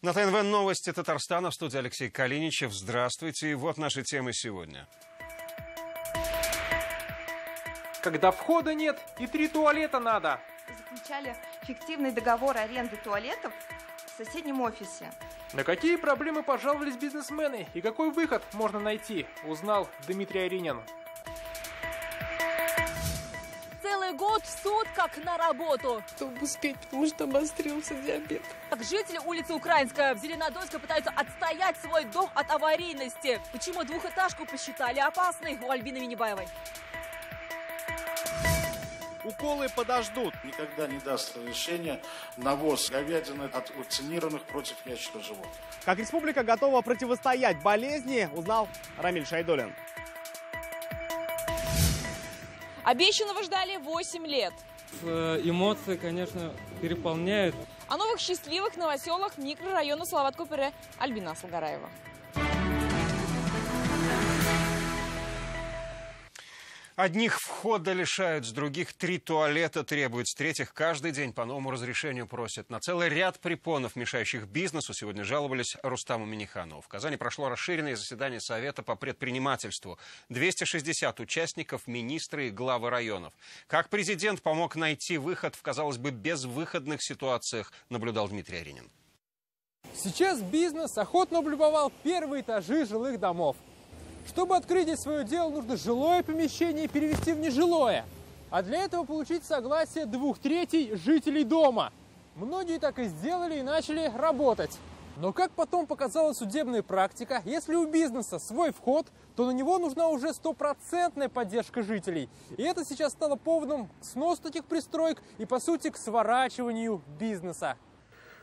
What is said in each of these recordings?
На ТНВ новости Татарстана, в студии Алексей Калиничев. Здравствуйте. И вот наши темы сегодня. Когда входа нет и 3 туалета надо. Заключали фиктивный договор аренды туалетов в соседнем офисе. На какие проблемы пожаловались бизнесмены и какой выход можно найти, узнал Дмитрий Аринин. Целый год в суд как на работу. Чтобы успеть, потому что обострился диабет. Как жители улицы Украинская в Зеленодольске пытаются отстоять свой дом от аварийности. Почему двухэтажку посчитали опасной, у Альбины Минибаевой. Уколы подождут. Никогда не даст решения навоз говядины от вакцинированных против ящерных животных. Как республика готова противостоять болезни, узнал Рамиль Шайдуллин. Обещанного ждали 8 лет. Эмоции, конечно, переполняют. О новых счастливых новоселах микрорайона Салават-Купире Альбина Салгараева. Одних входа лишают, с других 3 туалета требуют, с третьих каждый день по новому разрешению просят. На целый ряд препонов, мешающих бизнесу, сегодня жаловались Рустаму Минниханову. В Казани прошло расширенное заседание Совета по предпринимательству. 260 участников, министры и главы районов. Как президент помог найти выход в, казалось бы, безвыходных ситуациях, наблюдал Дмитрий Аринин. Сейчас бизнес охотно облюбовал первые этажи жилых домов. Чтобы открыть здесь свое дело, нужно жилое помещение перевести в нежилое. А для этого получить согласие 2/3 жителей дома. Многие так и сделали и начали работать. Но как потом показала судебная практика, если у бизнеса свой вход, то на него нужна уже 100% поддержка жителей. И это сейчас стало поводом к сносу таких пристроек и, по сути, к сворачиванию бизнеса.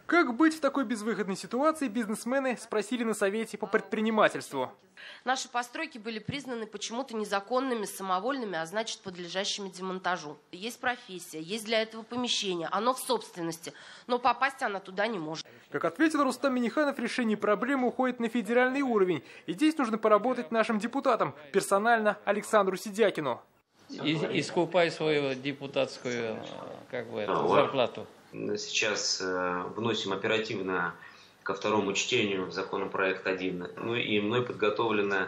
Как быть в такой безвыходной ситуации, бизнесмены спросили на Совете по предпринимательству. Наши постройки были признаны почему-то незаконными, самовольными, а значит, подлежащими демонтажу. Есть профессия, есть для этого помещение, оно в собственности, но попасть она туда не может. Как ответил Рустам Минниханов, решение проблемы уходит на федеральный уровень. И здесь нужно поработать нашим депутатам, персонально Александру Сидякину. Искупай свою депутатскую зарплату. Сейчас вносим оперативно ко второму чтению законопроект 1. Ну и мной подготовлено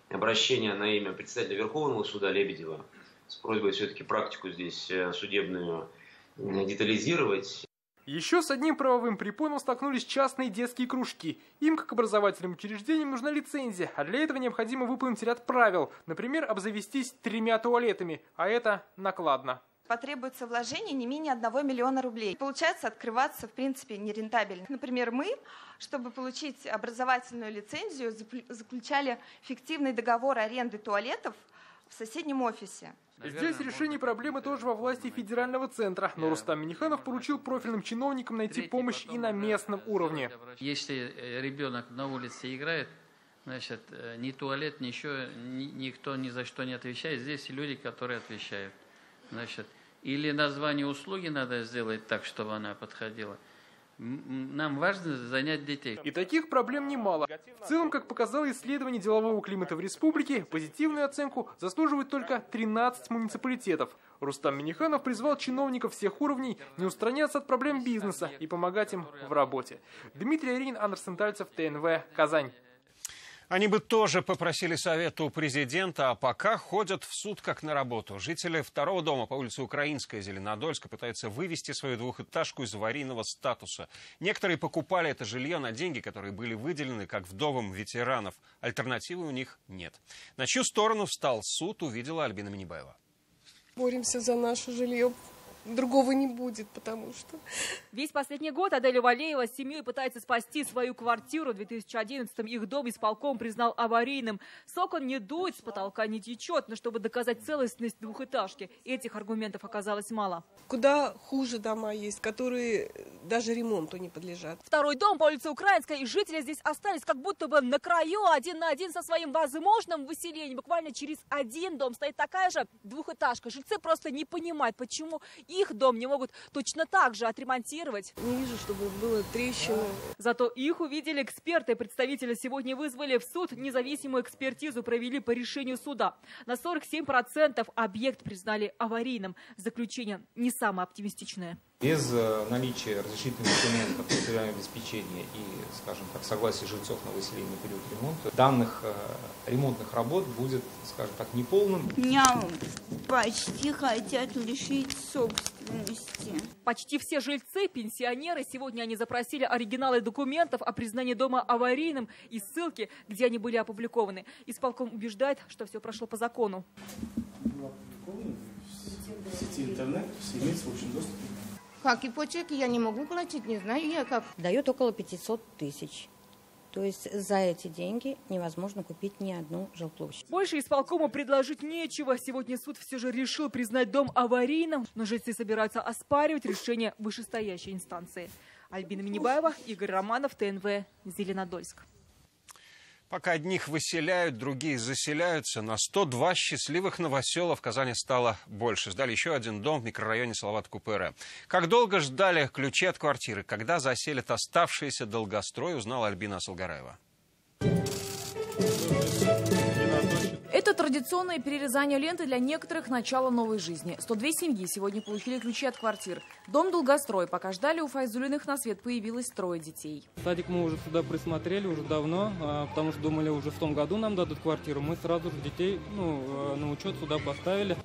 обращение на имя председателя Верховного суда Лебедева с просьбой все-таки практику здесь судебную детализировать. Еще с одним правовым препоном столкнулись частные детские кружки. Им, как образовательным учреждениям, нужна лицензия, а для этого необходимо выполнить ряд правил. Например, обзавестись 3 туалетами, а это накладно. Потребуется вложение не менее 1 миллиона рублей. Получается, открываться, в принципе, нерентабельно. Например, мы, чтобы получить образовательную лицензию, заключали фиктивный договор аренды туалетов в соседнем офисе. Здесь решение проблемы тоже во власти федерального центра. Но Рустам Минниханов поручил профильным чиновникам найти помощь и на местном уровне. Если ребенок на улице играет, значит, ни туалет, ничего, никто ни за что не отвечает. Здесь люди, которые отвечают. Значит, или название услуги надо сделать так, чтобы она подходила. Нам важно занять детей. И таких проблем немало. В целом, как показало исследование делового климата в республике, позитивную оценку заслуживают только 13 муниципалитетов. Рустам Минниханов призвал чиновников всех уровней не устраняться от проблем бизнеса и помогать им в работе. Дмитрий Аринин, Андерсон Тальцев, ТНВ, Казань. Они бы тоже попросили совета у президента, а пока ходят в суд как на работу. Жители второго дома по улице Украинская, Зеленодольска, пытаются вывести свою двухэтажку из аварийного статуса. Некоторые покупали это жилье на деньги, которые были выделены как вдовам ветеранов. Альтернативы у них нет. На чью сторону встал суд, увидела Альбина Минибаева. Боремся за наше жилье. Другого не будет, потому что... Весь последний год Аделя Валеева с семьей пытается спасти свою квартиру. В 2011-м их дом исполком признал аварийным. С окон не дует, с потолка не течет. Но чтобы доказать целостность двухэтажки, этих аргументов оказалось мало. Куда хуже дома есть, которые даже ремонту не подлежат. Второй дом по улице Украинской, и жители здесь остались как будто бы на краю, один на один со своим возможным выселением. Буквально через один дом стоит такая же двухэтажка. Жильцы просто не понимают, почему их дом не могут точно так же отремонтировать. Не вижу, чтобы было трещины. Зато их увидели эксперты. Представители сегодня вызвали в суд. Независимую экспертизу провели по решению суда. На 47% объект признали аварийным. Заключение не самое оптимистичное. Без наличия разрешительных документов, материального обеспечения и, скажем так, согласия жильцов на выселение на период ремонта, данных ремонтных работ будет, скажем так, неполным. Меня почти хотят лишить собственности. Почти все жильцы, пенсионеры, сегодня они запросили оригиналы документов о признании дома аварийным и ссылки, где они были опубликованы. Исполком убеждает, что все прошло по закону. В сети интернет, все имеют свободный доступ. Как ипотеки я не могу платить, не знаю я как. Дает около 500 тысяч. То есть за эти деньги невозможно купить ни одну жилплощадь. Больше исполкому предложить нечего. Сегодня суд все же решил признать дом аварийным, но жильцы собираются оспаривать решение вышестоящей инстанции. Альбина Минибаева, Игорь Романов, ТНВ, Зеленодольск. Пока одних выселяют, другие заселяются, на 102 счастливых новосела в Казани стало больше. Сдали еще один дом в микрорайоне Салават-Купера. Как долго ждали ключи от квартиры, когда заселят оставшиеся долгострой, узнала Альбина Асылгараева. Это традиционное перерезание ленты для некоторых начала новой жизни. 102 семьи сегодня получили ключи от квартир. Дом «Долгострой». Пока ждали, у Файзулиных на свет появилось 3 детей. Садик мы уже сюда присмотрели уже давно, потому что думали, уже в том году нам дадут квартиру. Мы сразу же детей на учет сюда поставили.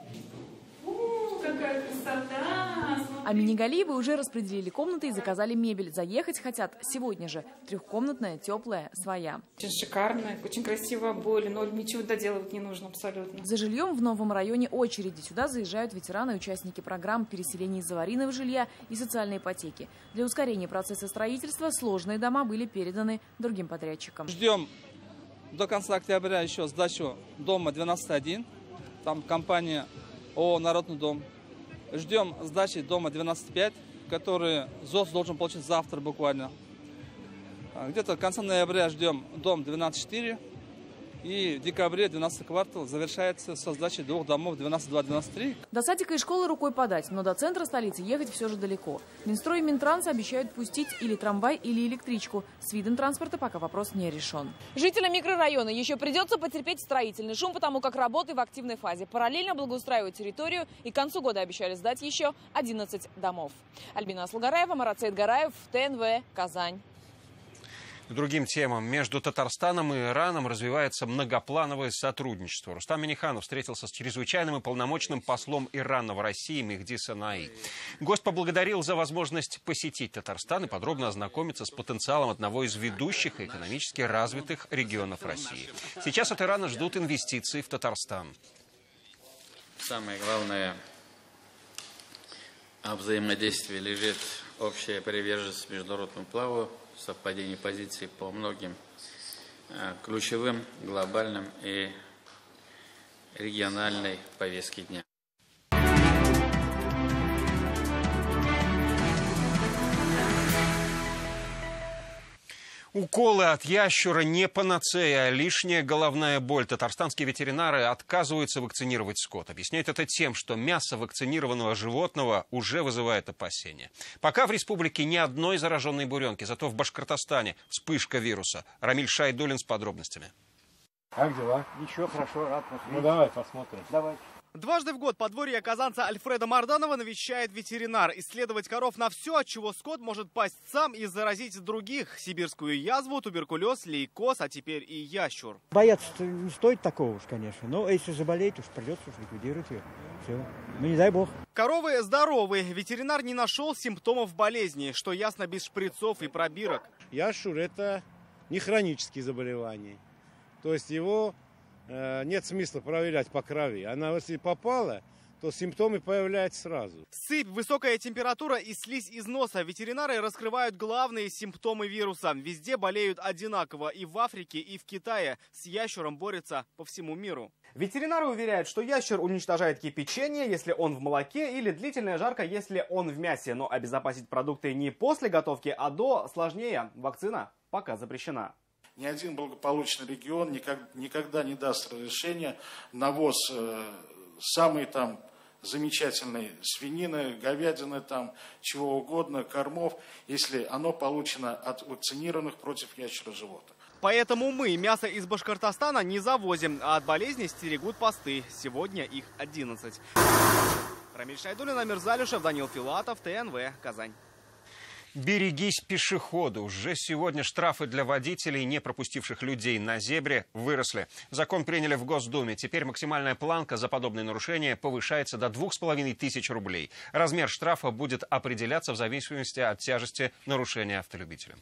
Какая красота! А Минигалиевы уже распределили комнаты и заказали мебель. Заехать хотят сегодня же. 3-комнатная, теплая, своя. Очень шикарная, очень красивая обои, но ничего доделывать не нужно абсолютно. За жильем в новом районе очереди. Сюда заезжают ветераны и участники программ переселения из аварийного жилья и социальной ипотеки. Для ускорения процесса строительства сложные дома были переданы другим подрядчикам. Ждем до конца октября еще сдачу дома 12.1. Там компания ООО «Народный дом». Ждем сдачи дома 12.5, который ЗОС должен получить завтра буквально. Где-то в конце ноября ждем дом 12.4. И в декабре 12 квартал завершается со сдачей 2 домов 12.2-12.3. До садика и школы рукой подать, но до центра столицы ехать все же далеко. Минстрой и Минтранс обещают пустить или трамвай, или электричку. С видом транспорта пока вопрос не решен. Жителям микрорайона еще придется потерпеть строительный шум, потому как работы в активной фазе. Параллельно благоустраивают территорию и к концу года обещали сдать еще 11 домов. Альбина Асылгараева, Марат Саидгараев, ТНВ, Казань. К другим темам. Между Татарстаном и Ираном развивается многоплановое сотрудничество. Рустам Минниханов встретился с чрезвычайным и полномочным послом Ирана в России Мехди Санаи. Гость поблагодарил за возможность посетить Татарстан и подробно ознакомиться с потенциалом одного из ведущих и экономически развитых регионов России. Сейчас от Ирана ждут инвестиции в Татарстан. Самое главное взаимодействие лежит общая приверженность международному плаву, совпадение позиций по многим ключевым, глобальным и региональной повестке дня. Уколы от ящура не панацея, а лишняя головная боль. Татарстанские ветеринары отказываются вакцинировать скот. Объясняют это тем, что мясо вакцинированного животного уже вызывает опасения. Пока в республике ни одной зараженной буренки, зато в Башкортостане вспышка вируса. Рамиль Шайдулин с подробностями. Как дела? Ничего, хорошо, рад посмотреть. Ну давай посмотрим. Давай. Дважды в год подворье казанца Альфреда Марданова навещает ветеринар. Исследовать коров на все, от чего скот может пасть сам и заразить других. Сибирскую язву, туберкулез, лейкоз, а теперь и ящур. Бояться не стоит такого уж, конечно. Но если заболеет, уж придется уж ликвидировать ее. Все. Ну не дай бог. Коровы здоровы. Ветеринар не нашел симптомов болезни, что ясно без шприцов и пробирок. Ящур – это не хронические заболевания. То есть его нет смысла проверять по крови. Она если попала, то симптомы появляются сразу. Сыпь, высокая температура и слизь из носа. Ветеринары раскрывают главные симптомы вируса. Везде болеют одинаково. И в Африке, и в Китае. С ящуром борются по всему миру. Ветеринары уверяют, что ящур уничтожает кипячение, если он в молоке, или длительная жарка, если он в мясе. Но обезопасить продукты не после готовки, а до сложнее. Вакцина пока запрещена. Ни один благополучный регион никогда не даст разрешения на ввоз самой там замечательной свинины, говядины, там чего угодно, кормов, если оно получено от вакцинированных против ящера животных. Поэтому мы мясо из Башкортостана не завозим, а от болезни стерегут посты. Сегодня их 11. Рамиль Шайдуллин, Амир Залюшев, Данил Филатов, ТНВ, Казань. Берегись пешехода. Уже сегодня штрафы для водителей, не пропустивших людей на зебре, выросли. Закон приняли в Госдуме. Теперь максимальная планка за подобные нарушения повышается до 2500 рублей. Размер штрафа будет определяться в зависимости от тяжести нарушения автолюбителя.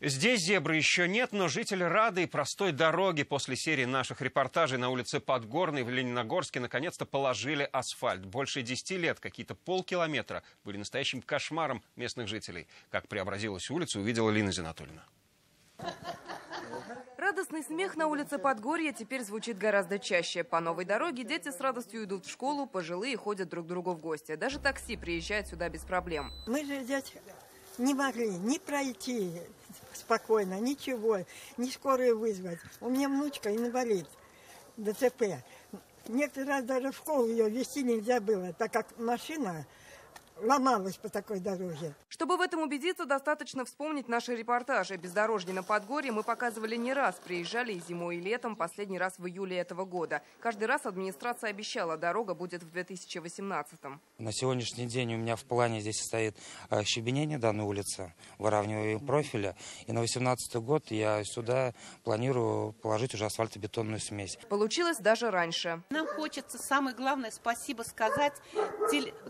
Здесь зебры еще нет, но жители рады и простой дороги. После серии наших репортажей на улице Подгорной в Лениногорске наконец-то положили асфальт. Больше 10 лет, какие-то полкилометра, были настоящим кошмаром местных жителей. Как преобразилась улица, увидела Лина Зинатульна. Радостный смех на улице Подгорья теперь звучит гораздо чаще. По новой дороге дети с радостью идут в школу, пожилые ходят друг к другу в гости. Даже такси приезжает сюда без проблем. Мы же здесь не могли ни пройти спокойно, ничего, ни скорую вызвать. У меня внучка инвалид, ДЦП. Некоторый раз даже в школу ее везти нельзя было, так как машина ломалась по такой дороге. Чтобы в этом убедиться, достаточно вспомнить наши репортажи. Бездорожье на Подгорье мы показывали не раз. Приезжали и зимой, и летом, последний раз в июле этого года. Каждый раз администрация обещала, дорога будет в 2018-м. На сегодняшний день у меня в плане здесь стоит щебенение данной улицы, выравнивание профиля. И на 2018 год я сюда планирую положить уже асфальтобетонную смесь. Получилось даже раньше. Нам хочется, самое главное, спасибо сказать.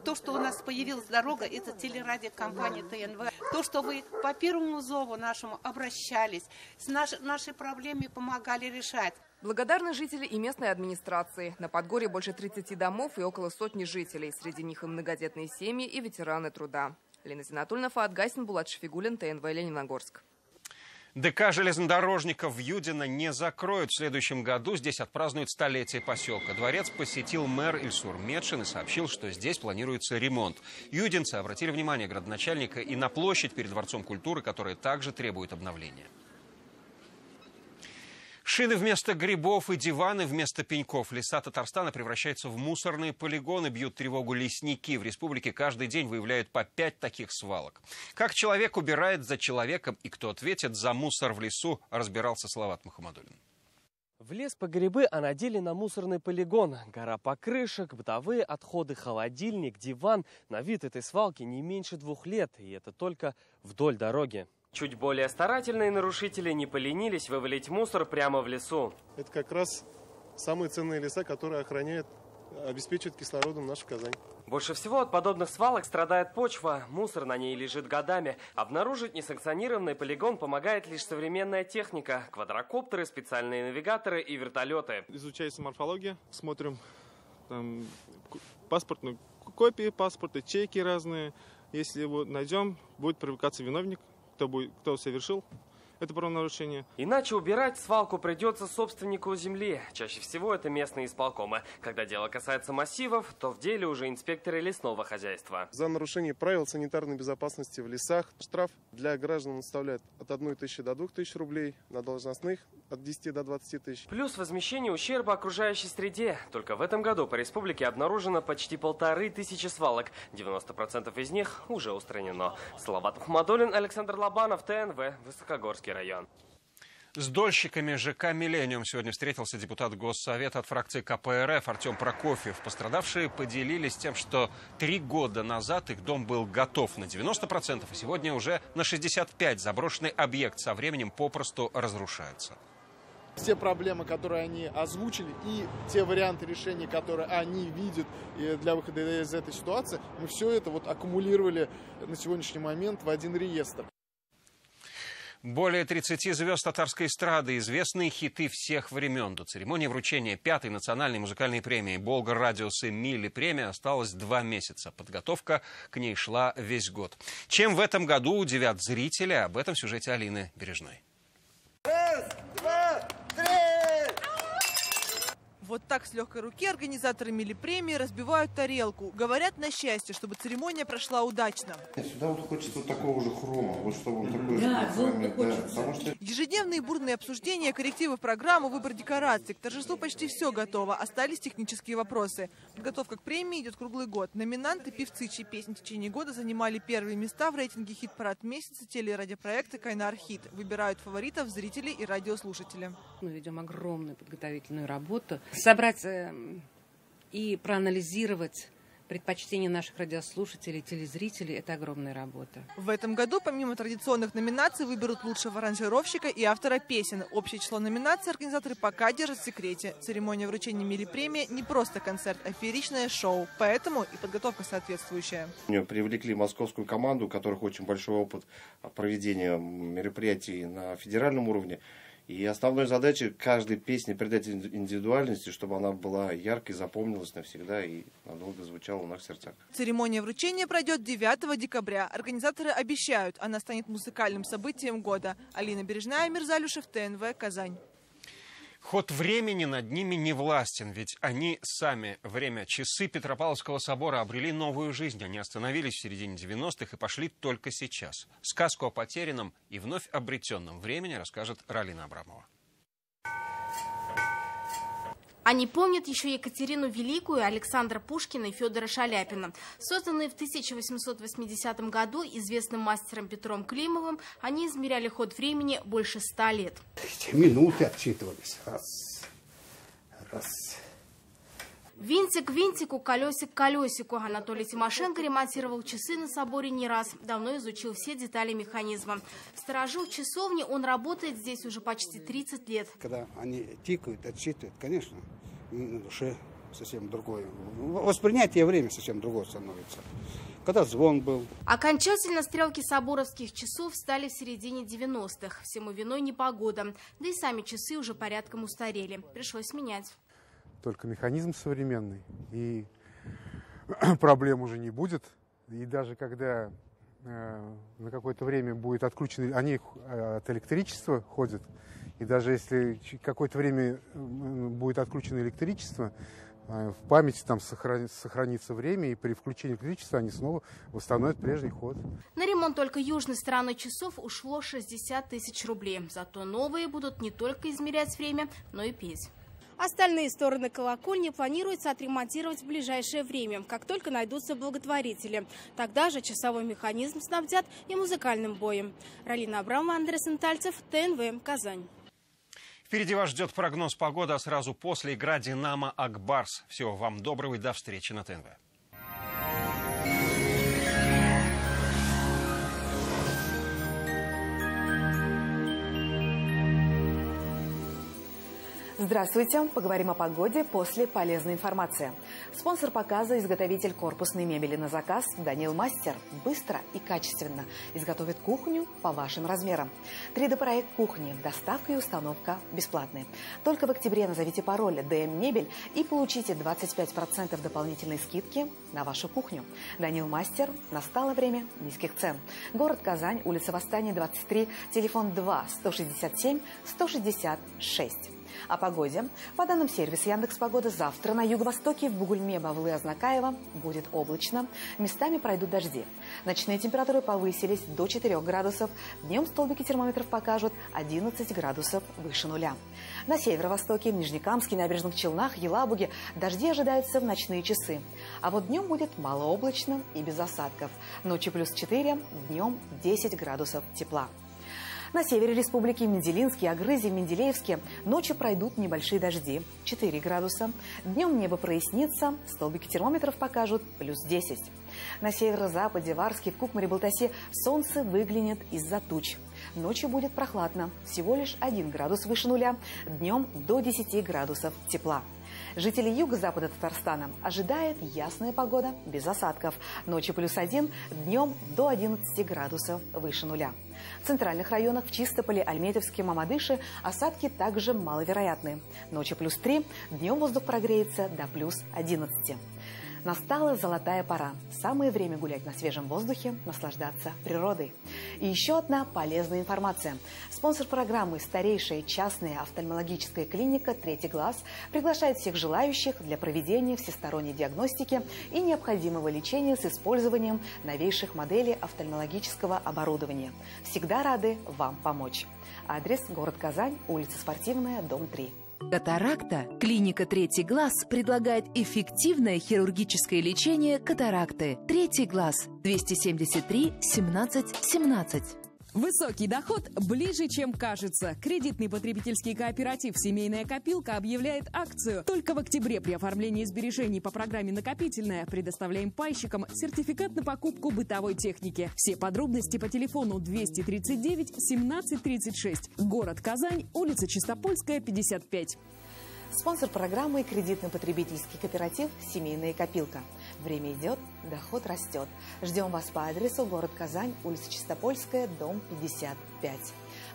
То, что у нас появилась дорога, это телерадиокомпания ТНВ. То, что вы по первому зову нашему обращались, с нашей проблеме помогали решать. Благодарны жители и местной администрации. На Подгорье больше 30 домов и около сотни жителей. Среди них и многодетные семьи, и ветераны труда. Лена Зинатульна, Фаат Гайсин, Булат Шафигуллин, ТНВ, Лениногорск. ДК железнодорожников в Юдино не закроют в следующем году. Здесь отпразднуют столетие поселка. Дворец посетил мэр Ильсур Медшин и сообщил, что здесь планируется ремонт. Юдинцы обратили внимание градоначальника и на площадь перед Дворцом культуры, которая также требует обновления. Шины вместо грибов и диваны вместо пеньков. Леса Татарстана превращаются в мусорные полигоны, бьют тревогу лесники. В республике каждый день выявляют по 5 таких свалок. Как человек убирает за человеком и кто ответит за мусор в лесу, разбирался Салават Мухаммадуллин. В лес по грибы, а на деле на мусорный полигон. Гора покрышек, бытовые отходы, холодильник, диван. На вид этой свалки не меньше 2 лет, и это только вдоль дороги. Чуть более старательные нарушители не поленились вывалить мусор прямо в лесу. Это как раз самые ценные леса, которые обеспечивают кислородом нашу Казань. Больше всего от подобных свалок страдает почва. Мусор на ней лежит годами. Обнаружить несанкционированный полигон помогает лишь современная техника. Квадрокоптеры, специальные навигаторы и вертолеты. Изучается морфология, смотрим там, паспортные копии паспорта, чеки разные. Если его найдем, будет привлекаться виновник, кто совершил это правонарушение. Иначе убирать свалку придется собственнику земли. Чаще всего это местные исполкомы. Когда дело касается массивов, то в деле уже инспекторы лесного хозяйства. За нарушение правил санитарной безопасности в лесах штраф для граждан составляет от 1 тысячи до 2 тысяч рублей, на должностных от 10 до 20 тысяч. Плюс возмещение ущерба окружающей среде. Только в этом году по республике обнаружено почти 1500 свалок. 90% из них уже устранено. Салават Мухаммадуллин, Александр Лобанов, ТНВ, Высокогорский район. С дольщиками ЖК «Миллениум» сегодня встретился депутат Госсовета от фракции КПРФ Артем Прокофьев. Пострадавшие поделились тем, что 3 года назад их дом был готов на 90%, а сегодня уже на 65%. Заброшенный объект со временем попросту разрушается. Все проблемы, которые они озвучили, и те варианты решения, которые они видят для выхода из этой ситуации, мы все это аккумулировали на сегодняшний момент в один реестр. Более 30 звезд татарской эстрады, известные хиты всех времен. До церемонии вручения 5-й национальной музыкальной премии «Болгар Радиус» и «Милли» премии осталось 2 месяца. Подготовка к ней шла весь год. Чем в этом году удивят зрители, об этом в сюжете Алины Бережной. Раз, два, три! Вот так с легкой руки организаторы «Милли-премии» разбивают тарелку. Говорят на счастье, чтобы церемония прошла удачно. Сюда хочется такого же хрома, чтобы он такой же. Ежедневные бурные обсуждения, коррективы в программу, выбор декораций. К торжеству почти все готово. Остались технические вопросы. Подготовка к премии идет круглый год. Номинанты, певцы, чьи песни в течение года занимали первые места в рейтинге «Хит-парад месяца» телерадиопроекта «Кайнар Хит». Выбирают фаворитов зрители и радиослушатели. Мы ведем огромную подготовительную работу. Собрать и проанализировать предпочтения наших радиослушателей, телезрителей – это огромная работа. В этом году помимо традиционных номинаций выберут лучшего аранжировщика и автора песен. Общее число номинаций организаторы пока держат в секрете. Церемония вручения мили-премии не просто концерт, а фееричное шоу. Поэтому и подготовка соответствующая. Привлекли московскую команду, у которых очень большой опыт проведения мероприятий на федеральном уровне. И основной задачей каждой песни придать индивидуальности, чтобы она была яркой, запомнилась навсегда и надолго звучала у нас в сердцах. Церемония вручения пройдет 9 декабря. Организаторы обещают, она станет музыкальным событием года. Алина Бережная, Мирза Люшев, ТНВ, Казань. Ход времени над ними не властен, ведь они сами, время, часы Петропавловского собора обрели новую жизнь. Они остановились в середине 90-х и пошли только сейчас. Сказку о потерянном и вновь обретенном времени расскажет Ралина Абрамова. Они помнят еще Екатерину Великую, Александра Пушкина и Федора Шаляпина. Созданные в 1880 году известным мастером Петром Климовым, они измеряли ход времени больше 100 лет. Минуты отсчитывались. Раз, раз. Винтик к винтику, колесик к колесику. Анатолий Тимошенко ремонтировал часы на соборе не раз. Давно изучил все детали механизма. Сторожил часовни, он работает здесь уже почти 30 лет. Когда они тикают, отсчитывают, конечно, на душе совсем другое. Воспринятие времени совсем другое становится. Когда звон был. Окончательно стрелки соборовских часов стали в середине 90-х. Всему виной непогода. Да и сами часы уже порядком устарели. Пришлось менять. Только механизм современный, и проблем уже не будет. И даже когда на какое-то время будет отключено, они от электричества ходят, и даже если какое-то время будет отключено электричество, в памяти там сохранится время, и при включении электричества они снова восстановят прежний ход. На ремонт только южной стороны часов ушло 60 тысяч рублей. Зато новые будут не только измерять время, но и петь. Остальные стороны колокольни планируется отремонтировать в ближайшее время, как только найдутся благотворители. Тогда же часовой механизм снабдят и музыкальным боем. Ралина Абрамова, Андрей Сентальцев, ТНВ, Казань. Впереди вас ждет прогноз погоды, а сразу после игра «Динамо Акбарс». Всего вам доброго и до встречи на ТНВ. Здравствуйте! Поговорим о погоде после полезной информации. Спонсор показа – изготовитель корпусной мебели на заказ Данил Мастер. Быстро и качественно изготовит кухню по вашим размерам. 3D-проект кухни. Доставка и установка бесплатные. Только в октябре назовите пароль «ДМ Мебель» и получите 25% дополнительной скидки на вашу кухню. Данил Мастер. Настало время низких цен. Город Казань, улица Восстания, 23, телефон 2-167-166. О погоде. По данным сервиса Яндекс.Погода, завтра на юго-востоке в Бугульме, Бавлы, Азнакаево будет облачно. Местами пройдут дожди. Ночные температуры повысились до 4 градусов. Днем столбики термометров покажут 11 градусов выше нуля. На северо-востоке, в Нижнекамске, Набережных Челнах, Елабуге дожди ожидаются в ночные часы. А вот днем будет малооблачно и без осадков. Ночью плюс 4, днем 10 градусов тепла. На севере республики Менделинске, Агрызе, Менделеевске ночью пройдут небольшие дожди, 4 градуса. Днем небо прояснится, столбики термометров покажут плюс 10. На северо-западе, Варске, в Кукмаре, Балтасе солнце выглянет из-за туч. Ночью будет прохладно, всего лишь 1 градус выше нуля, днем до 10 градусов тепла. Жители юго-запада Татарстана ожидает ясная погода без осадков. Ночью плюс 1, днем до 11 градусов выше нуля. В центральных районах в Чистополе, Альметьевске, Мамадыше осадки также маловероятны. Ночью плюс 3, днем воздух прогреется до плюс 11. Настала золотая пора. Самое время гулять на свежем воздухе, наслаждаться природой. И еще одна полезная информация. Спонсор программы «Старейшая частная офтальмологическая клиника «Третий глаз» приглашает всех желающих для проведения всесторонней диагностики и необходимого лечения с использованием новейших моделей офтальмологического оборудования. Всегда рады вам помочь. Адрес: город Казань, улица Спортивная, дом 3. Катаракта. Клиника «Третий глаз» предлагает эффективное хирургическое лечение катаракты. «Третий глаз» 273 17 17. Высокий доход ближе, чем кажется. Кредитный потребительский кооператив «Семейная копилка» объявляет акцию. Только в октябре при оформлении сбережений по программе «Накопительная» предоставляем пайщикам сертификат на покупку бытовой техники. Все подробности по телефону 239 17 36. Город Казань, улица Чистопольская, 55. Спонсор программы – кредитно-потребительский кооператив «Семейная копилка». Время идет, доход растет. Ждем вас по адресу город Казань, улица Чистопольская, дом 55.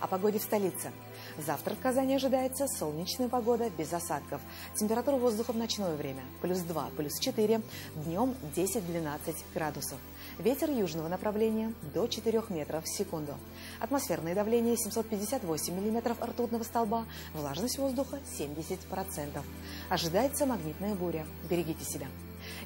О погоде в столице. Завтра в Казани ожидается солнечная погода без осадков. Температура воздуха в ночное время +2, +4, днем 10-12 градусов. Ветер южного направления до 4 метров в секунду. Атмосферное давление 758 миллиметров ртутного столба, влажность воздуха 70%. Ожидается магнитная буря. Берегите себя.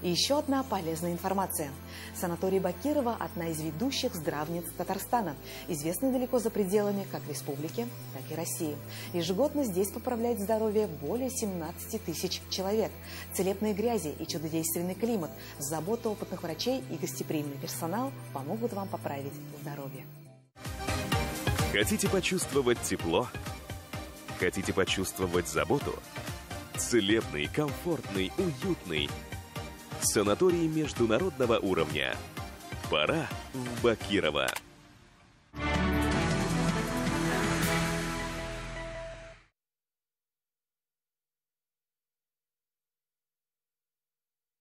И еще одна полезная информация. Санаторий Бакирова – одна из ведущих здравниц Татарстана, известный далеко за пределами как республики, так и России. Ежегодно здесь поправляет здоровье более 17 тысяч человек. Целебные грязи и чудодейственный климат, забота опытных врачей и гостеприимный персонал помогут вам поправить здоровье. Хотите почувствовать тепло? Хотите почувствовать заботу? Целебный, комфортный, уютный санаторий международного уровня. Пора в Бакирово.